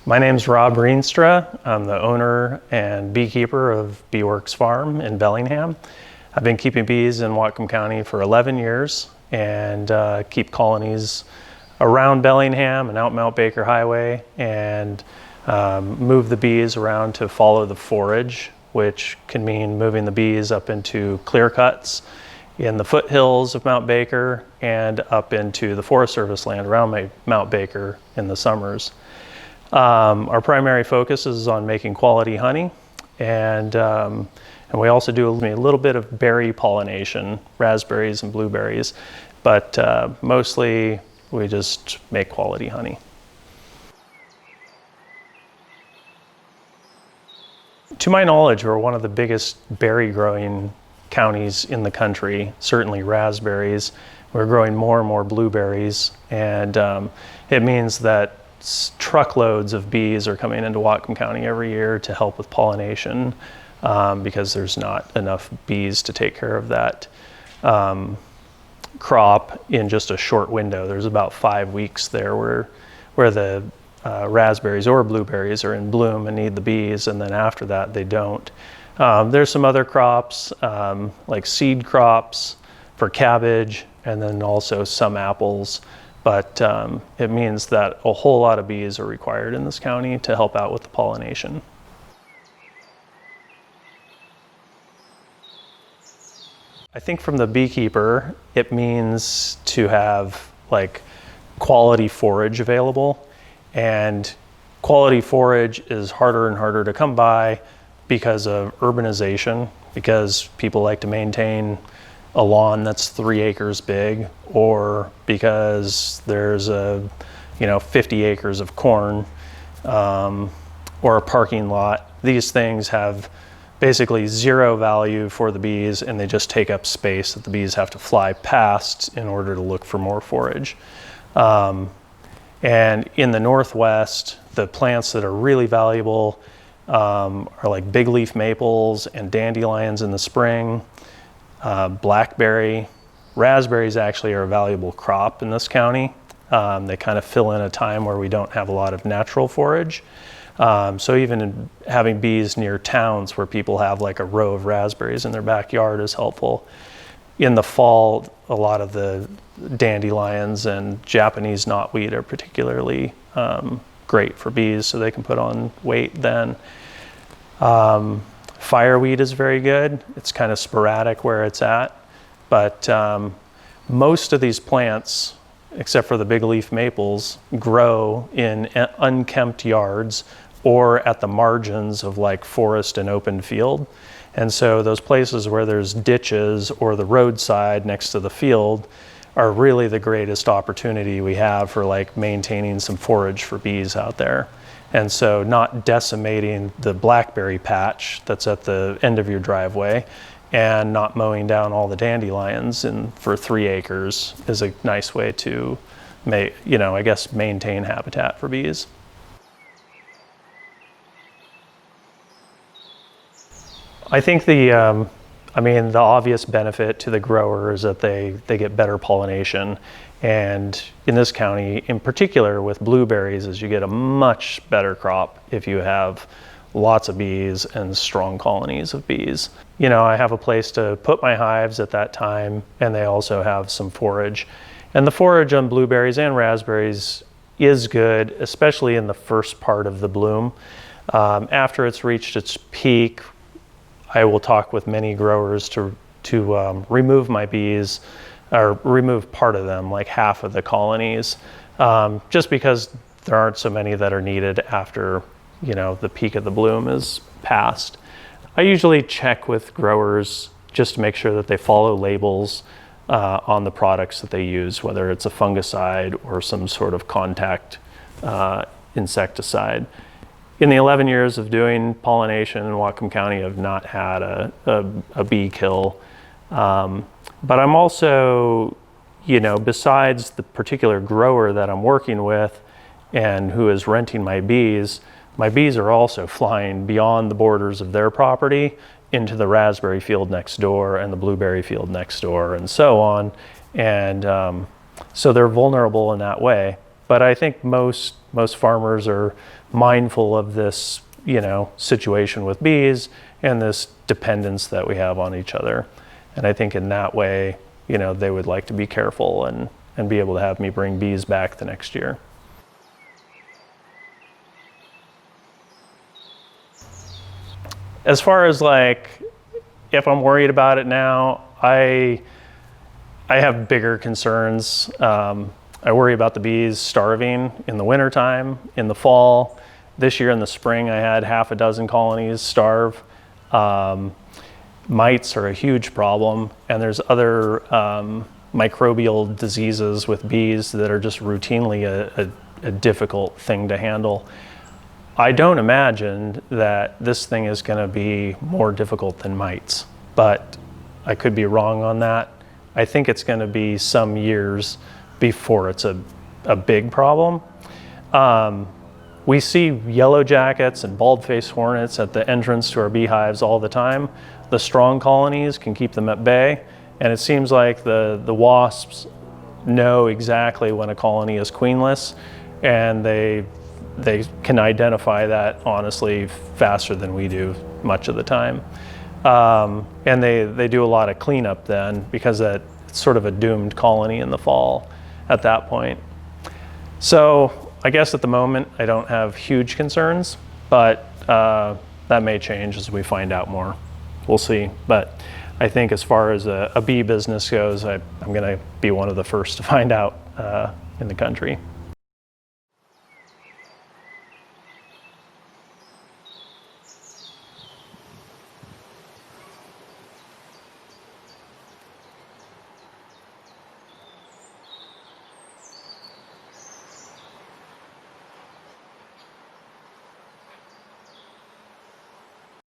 My name's Rob Rienstra. I'm the owner and beekeeper of Beeworks Farm in Bellingham. I've been keeping bees in Whatcom County for 11 years and keep colonies around Bellingham and out Mount Baker Highway and move the bees around to follow the forage, which can mean moving the bees up into clear cuts in the foothills of Mount Baker and up into the Forest Service land around Mount Baker in the summers. Our primary focus is on making quality honey, and we also do a little bit of berry pollination, raspberries and blueberries, but mostly we just make quality honey. To my knowledge, we're one of the biggest berry growing counties in the country, certainly raspberries. We're growing more and more blueberries, and it means that truckloads of bees are coming into Whatcom County every year to help with pollination because there's not enough bees to take care of that crop in just a short window. There's about 5 weeks there where the raspberries or blueberries are in bloom and need the bees, and then after that they don't. There's some other crops like seed crops for cabbage, and then also some apples. But it means that a whole lot of bees are required in this county to help out with the pollination. I think from the beekeeper, it means to have like quality forage available, and quality forage is harder and harder to come by because of urbanization, because people like to maintain a lawn that's 3 acres big, or because there's 50 acres of corn or a parking lot. These things have basically zero value for the bees, and they just take up space that the bees have to fly past in order to look for more forage. And in the Northwest, the plants that are really valuable are like big leaf maples and dandelions in the spring. Blackberry, raspberries actually are a valuable crop in this county. They kind of fill in a time where we don't have a lot of natural forage. So even having bees near towns where people have like a row of raspberries in their backyard is helpful. In the fall, a lot of the dandelions and Japanese knotweed are particularly great for bees, so they can put on weight then. Fireweed is very good. It's kind of sporadic where it's at, but most of these plants, except for the big leaf maples, grow in unkempt yards or at the margins of like forest and open field. And so those places where there's ditches or the roadside next to the field are really the greatest opportunity we have for like maintaining some forage for bees out there. And so not decimating the blackberry patch that's at the end of your driveway and not mowing down all the dandelions for 3 acres is a nice way to maintain habitat for bees. I think the obvious benefit to the grower is that they get better pollination. And in this county, in particular with blueberries, is you get a much better crop if you have lots of bees and strong colonies of bees. I have a place to put my hives at that time, and they also have some forage. And the forage on blueberries and raspberries is good, especially in the first part of the bloom. After it's reached its peak, I will talk with many growers to remove my bees, or remove part of them, like half of the colonies, just because there aren't so many that are needed after the peak of the bloom is past. I usually check with growers just to make sure that they follow labels on the products that they use, whether it's a fungicide or some sort of contact insecticide. In the 11 years of doing pollination in Whatcom County, I've not had a bee kill. But I'm also, besides the particular grower that I'm working with and who is renting my bees are also flying beyond the borders of their property into the raspberry field next door and the blueberry field next door and so on. And so they're vulnerable in that way. But I think most Most farmers are mindful of this, situation with bees and this dependence that we have on each other. And I think in that way, they would like to be careful and be able to have me bring bees back the next year. As far as if I'm worried about it now, I have bigger concerns. I worry about the bees starving in the wintertime, in the fall. This year in the spring, I had half a dozen colonies starve. Mites are a huge problem, and there's other microbial diseases with bees that are just routinely a difficult thing to handle. I don't imagine that this thing is going to be more difficult than mites, but I could be wrong on that. I think it's going to be some years before it's a big problem. We see yellow jackets and bald-faced hornets at the entrance to our beehives all the time. The strong colonies can keep them at bay, and it seems like the wasps know exactly when a colony is queenless, and they can identify that honestly faster than we do much of the time. And they do a lot of cleanup then, because it's sort of a doomed colony in the fall at that point. So I guess at the moment I don't have huge concerns, but that may change as we find out more. We'll see. But I think as far as a bee business goes, I'm going to be one of the first to find out in the country.